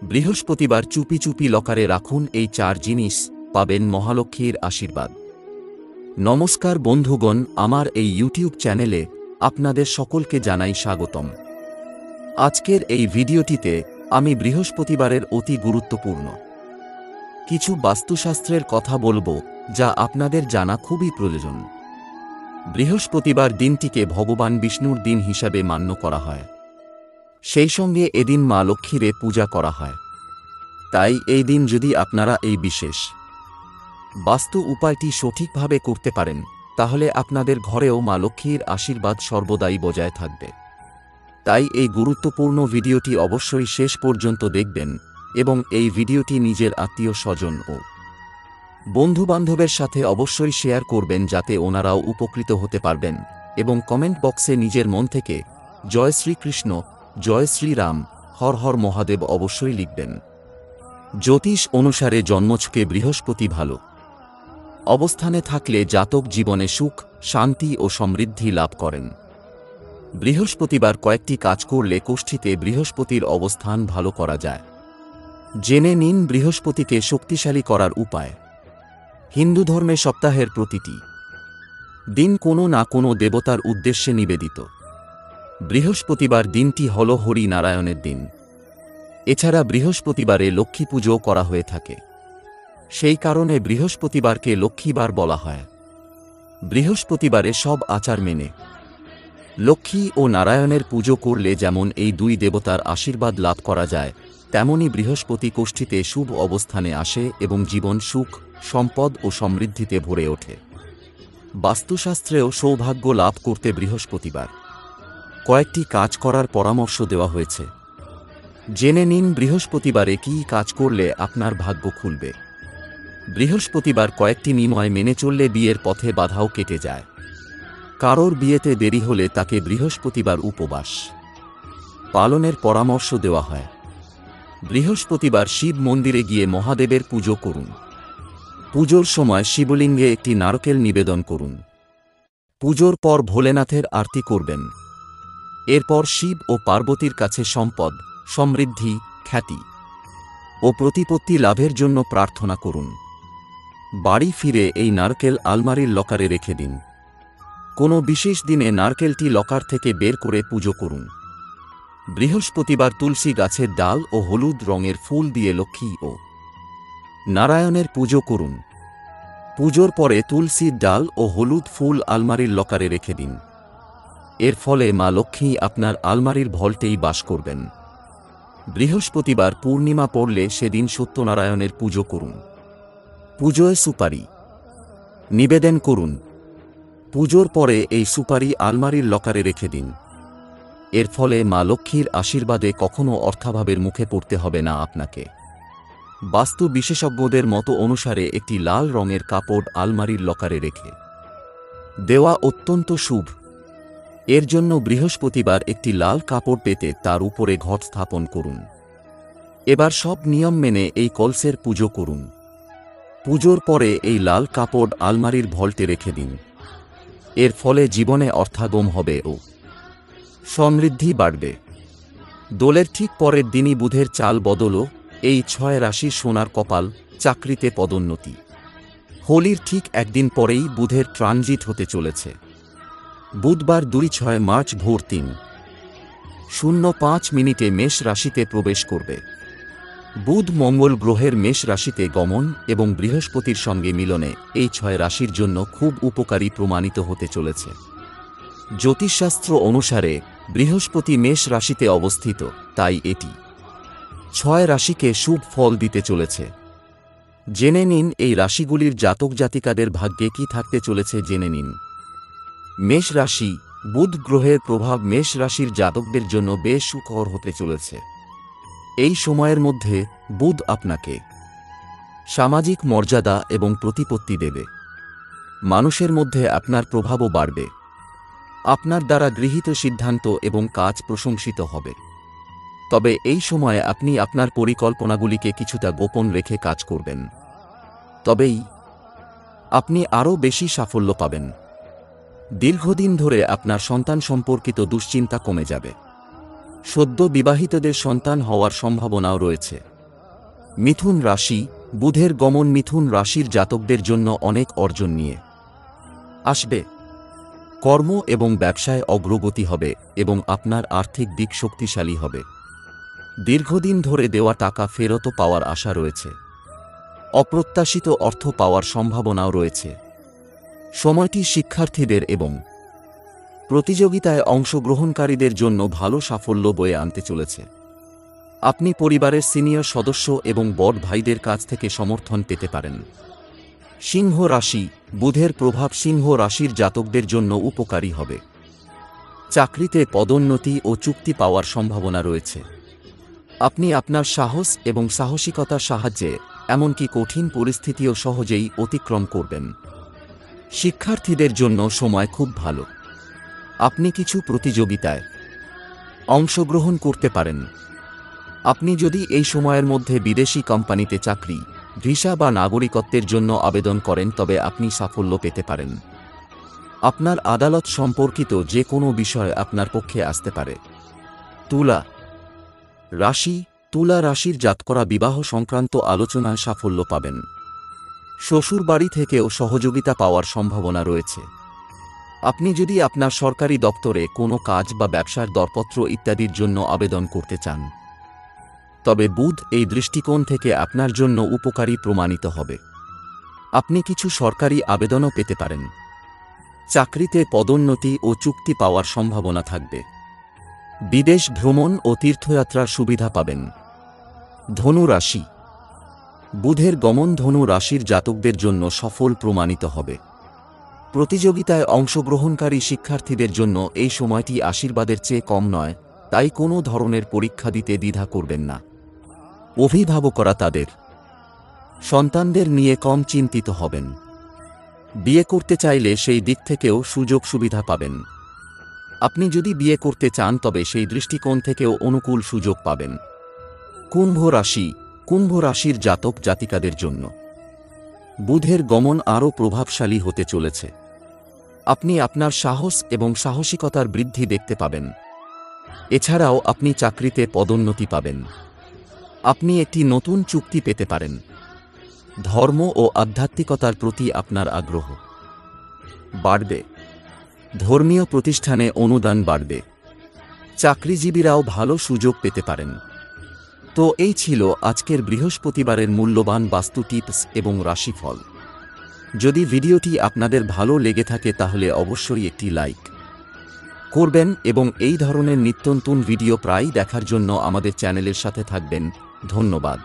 বৃহস্পতিবার চুপি চুপি লকারে রাখুন এই 4 জিনিস, পাবেন মহালক্ষ্মীর আশীর্বাদ। নমস্কার বন্ধুগণ, আমার এই ইউটিউব চ্যানেলে আপনাদের সকলকে জানাই স্বাগতম। আজকের এই ভিডিওটিতে আমি বৃহস্পতিবারের অতি গুরুত্বপূর্ণ কিছু বাস্তুশাস্ত্রের কথা বলবো, যা আপনাদের জানা খুবই প্রয়োজন। বৃহস্পতিবার দিনটিকে ভগবান বিষ্ণুর দিন হিসাবে মান্য করা হয়। সেই সঙ্গে এদিন মা লক্ষ্মীর পূজা করা হয়। তাই এই দিন যদি আপনারা এই বিশেষ বাস্তু উপায়টি সঠিকভাবে করতে পারেন, তাহলে আপনাদের ঘরেও মা লক্ষ্মীর আশীর্বাদ সর্বদাই বজায় থাকবে। তাই এই গুরুত্বপূর্ণ ভিডিওটি অবশ্যই শেষ পর্যন্ত দেখবেন এবং এই ভিডিওটি নিজের আত্মীয় স্বজন ও বন্ধুবান্ধবের সাথে অবশ্যই শেয়ার করবেন, যাতে ওনারাও উপকৃত হতে পারবেন। এবং কমেন্ট বক্সে নিজের মন থেকে জয় শ্রীকৃষ্ণ, জয় শ্রীরাম, হর হর মহাদেব অবশ্যই লিখবেন। জ্যোতিষ অনুসারে জন্মছকে বৃহস্পতি ভালো অবস্থানে থাকলে জাতক জীবনে সুখ, শান্তি ও সমৃদ্ধি লাভ করেন। বৃহস্পতিবার কয়েকটি কাজ করলে কোষ্ঠীতে বৃহস্পতির অবস্থান ভালো করা যায়। জেনে নিন বৃহস্পতিকে শক্তিশালী করার উপায়। হিন্দু ধর্মে সপ্তাহের প্রতিটি দিন কোনো না কোনো দেবতার উদ্দেশ্যে নিবেদিত। বৃহস্পতিবার দিনটি হল হরি নারায়ণের দিন। এছাড়া বৃহস্পতিবারে লক্ষ্মী পুজো করা হয়ে থাকে। সেই কারণে বৃহস্পতিবারকে লক্ষ্মীবার বলা হয়। বৃহস্পতিবারে সব আচার মেনে লক্ষ্মী ও নারায়ণের পুজো করলে যেমন এই দুই দেবতার আশীর্বাদ লাভ করা যায়, তেমনি বৃহস্পতি কোষ্ঠীতে শুভ অবস্থানে আসে এবং জীবন সুখ, সম্পদ ও সমৃদ্ধিতে ভরে ওঠে। বাস্তুশাস্ত্রেও সৌভাগ্য লাভ করতে বৃহস্পতিবার কয়েকটি কাজ করার পরামর্শ দেওয়া হয়েছে। জেনে নিন বৃহস্পতিবারে কী কাজ করলে আপনার ভাগ্য খুলবে। বৃহস্পতিবার কয়েকটি নিয়ম মেনে চললে বিয়ের পথে বাধাও কেটে যায়। কারোর বিয়েতে দেরি হলে তাকে বৃহস্পতিবার উপবাস পালনের পরামর্শ দেওয়া হয়। বৃহস্পতিবার শিব মন্দিরে গিয়ে মহাদেবের পুজো করুন। পুজোর সময় শিবলিঙ্গে একটি নারকেল নিবেদন করুন। পুজোর পর ভোলেনাথের আরতি করবেন। এরপর শিব ও পার্বতীর কাছে সম্পদ, সমৃদ্ধি, খ্যাতি ও প্রতিপত্তি লাভের জন্য প্রার্থনা করুন। বাড়ি ফিরে এই নারকেল আলমারির লকারে রেখে দিন। কোনো বিশেষ দিনে নারকেলটি লকার থেকে বের করে পুজো করুন। বৃহস্পতিবার তুলসী গাছের ডাল ও হলুদ রঙের ফুল দিয়ে লক্ষ্মী ও নারায়ণের পুজো করুন। পুজোর পরে তুলসীর ডাল ও হলুদ ফুল আলমারির লকারে রেখে দিন। এর ফলে মা লক্ষ্মী আপনার আলমারির ভল্টেই বাস করবেন। বৃহস্পতিবার পূর্ণিমা পড়লে সেদিন সত্যনারায়ণের পুজো করুন। পুজোয় সুপারি নিবেদন করুন। পুজোর পরে এই সুপারি আলমারির লকারে রেখে দিন। এর ফলে মা লক্ষ্মীর আশীর্বাদে কখনো অর্থাভাবের মুখে পড়তে হবে না আপনাকে। বাস্তু বিশেষজ্ঞদের মতো অনুসারে একটি লাল রঙের কাপড় আলমারির লকারে রেখে দেওয়া অত্যন্ত শুভ। এর জন্য বৃহস্পতিবার একটি লাল কাপড় পেতে তার উপরে ঘট স্থাপন করুন। এবার সব নিয়ম মেনে এই কলসের পুজো করুন। পুজোর পরে এই লাল কাপড় আলমারির ভল্টে রেখে দিন। এর ফলে জীবনে অর্থাগম হবে ও সমৃদ্ধি বাড়বে। দোলের ঠিক পরের দিনই বুধের চাল বদলও। এই 6 রাশির সোনার কপাল, চাকরিতে পদোন্নতি। হোলির ঠিক একদিন পরেই বুধের ট্রানজিট হতে চলেছে। বুধবার 2 মার্চ ভোর 3:05 মেষ রাশিতে প্রবেশ করবে। বুধ মঙ্গল গ্রহের মেষ রাশিতে গমন এবং বৃহস্পতির সঙ্গে মিলনে এই 6 রাশির জন্য খুব উপকারী প্রমাণিত হতে চলেছে। জ্যোতিষশাস্ত্র অনুসারে বৃহস্পতি মেষ রাশিতে অবস্থিত, তাই এটি 6 রাশিকে শুভ ফল দিতে চলেছে। জেনে নিন এই রাশিগুলির জাতক জাতিকাদের ভাগ্যে কি থাকতে চলেছে। জেনে নিন। মেষ রাশি। বুধ গ্রহের প্রভাব মেষ রাশির জাতকদের জন্য বেশ সুখকর হতে চলেছে। এই সময়ের মধ্যে বুধ আপনাকে সামাজিক মর্যাদা এবং প্রতিপত্তি দেবে। মানুষের মধ্যে আপনার প্রভাবও বাড়বে। আপনার দ্বারা গৃহীত সিদ্ধান্ত এবং কাজ প্রশংসিত হবে। তবে এই সময়ে আপনি আপনার পরিকল্পনাগুলিকে কিছুটা গোপন রেখে কাজ করবেন। তবেই আপনি আরও বেশি সাফল্য পাবেন। দীর্ঘদিন ধরে আপনার সন্তান সম্পর্কিত দুশ্চিন্তা কমে যাবে। সদ্য বিবাহিতদের সন্তান হওয়ার সম্ভাবনাও রয়েছে। মিথুন রাশি, বুধের গমন মিথুন রাশির জাতকদের জন্য অনেক অর্জন নিয়ে আসবে। কর্ম এবং ব্যবসায় অগ্রগতি হবে এবং আপনার আর্থিক দিক শক্তিশালী হবে। দীর্ঘদিন ধরে দেওয়া টাকা ফেরত পাওয়ার আশা রয়েছে। অপ্রত্যাশিত অর্থ পাওয়ার সম্ভাবনাও রয়েছে। সময়টি শিক্ষার্থীদের এবং প্রতিযোগিতায় অংশগ্রহণকারীদের জন্য ভালো সাফল্য বয়ে আনতে চলেছে। আপনি পরিবারের সিনিয়র সদস্য এবং বড় ভাইদের কাছ থেকে সমর্থন পেতে পারেন। সিংহ রাশি, বুধের প্রভাব সিংহ রাশির জাতকদের জন্য উপকারী হবে। চাকরিতে পদোন্নতি ও চুক্তি পাওয়ার সম্ভাবনা রয়েছে। আপনি আপনার সাহস এবং সাহসিকতার সাহায্যে এমনকি কঠিন পরিস্থিতিও সহজেই অতিক্রম করবেন। শিক্ষার্থীদের জন্য সময় খুব ভালো। আপনি কিছু প্রতিযোগিতায় অংশগ্রহণ করতে পারেন। আপনি যদি এই সময়ের মধ্যে বিদেশি কোম্পানিতে চাকরি, ভিসা বা নাগরিকত্বের জন্য আবেদন করেন তবে আপনি সাফল্য পেতে পারেন। আপনার আদালত সম্পর্কিত যে কোনো বিষয় আপনার পক্ষে আসতে পারে। তুলা রাশি, তুলা রাশির জাতকরা বিবাহ সংক্রান্ত আলোচনায় সাফল্য পাবেন। শ্বশুর বাড়ি থেকেও সহযোগিতা পাওয়ার সম্ভাবনা রয়েছে। আপনি যদি আপনার সরকারি দপ্তরে কোনো কাজ বা ব্যবসার দরপত্র ইত্যাদির জন্য আবেদন করতে চান, তবে বুধ এই দৃষ্টিকোণ থেকে আপনার জন্য উপকারী প্রমাণিত হবে। আপনি কিছু সরকারি আবেদনও পেতে পারেন। চাকরিতে পদোন্নতি ও চুক্তি পাওয়ার সম্ভাবনা থাকবে। বিদেশ ভ্রমণ ও তীর্থযাত্রার সুবিধা পাবেন। ধনু রাশি, বুধের গমন ধনু রাশির জাতকদের জন্য সফল প্রমাণিত হবে। প্রতিযোগিতায় অংশগ্রহণকারী শিক্ষার্থীদের জন্য এই সময়টি আশীর্বাদের চেয়ে কম নয়, তাই কোনো ধরনের পরীক্ষা দিতে দ্বিধা করবেন না। অভিভাবকরা তাদের সন্তানদের নিয়ে কম চিন্তিত হবেন। বিয়ে করতে চাইলে সেই দিক থেকেও সুযোগ সুবিধা পাবেন। আপনি যদি বিয়ে করতে চান তবে সেই দৃষ্টিকোণ থেকেও অনুকূল সুযোগ পাবেন। কুম্ভ রাশি, কুম্ভ রাশির জাতক জাতিকাদের জন্য বুধের গমন আরও প্রভাবশালী হতে চলেছে। আপনি আপনার সাহস এবং সাহসিকতার বৃদ্ধি দেখতে পাবেন। এছাড়াও আপনি চাকরিতে পদোন্নতি পাবেন। আপনি একটি নতুন চুক্তি পেতে পারেন। ধর্ম ও আধ্যাত্মিকতার প্রতি আপনার আগ্রহ বাড়বে। ধর্মীয় প্রতিষ্ঠানে অনুদান বাড়বে। চাকরিজীবীরাও ভালো সুযোগ পেতে পারেন। তো এই ছিল আজকের বৃহস্পতিবারের মূল্যবান বাস্তু টিপস এবং রাশিফল। যদি ভিডিওটি আপনাদের ভালো লেগে থাকে তাহলে অবশ্যই একটি লাইক করবেন এবং এই ধরনের নিত্যনতুন ভিডিও প্রায়ই দেখার জন্য আমাদের চ্যানেলের সাথে থাকবেন। ধন্যবাদ।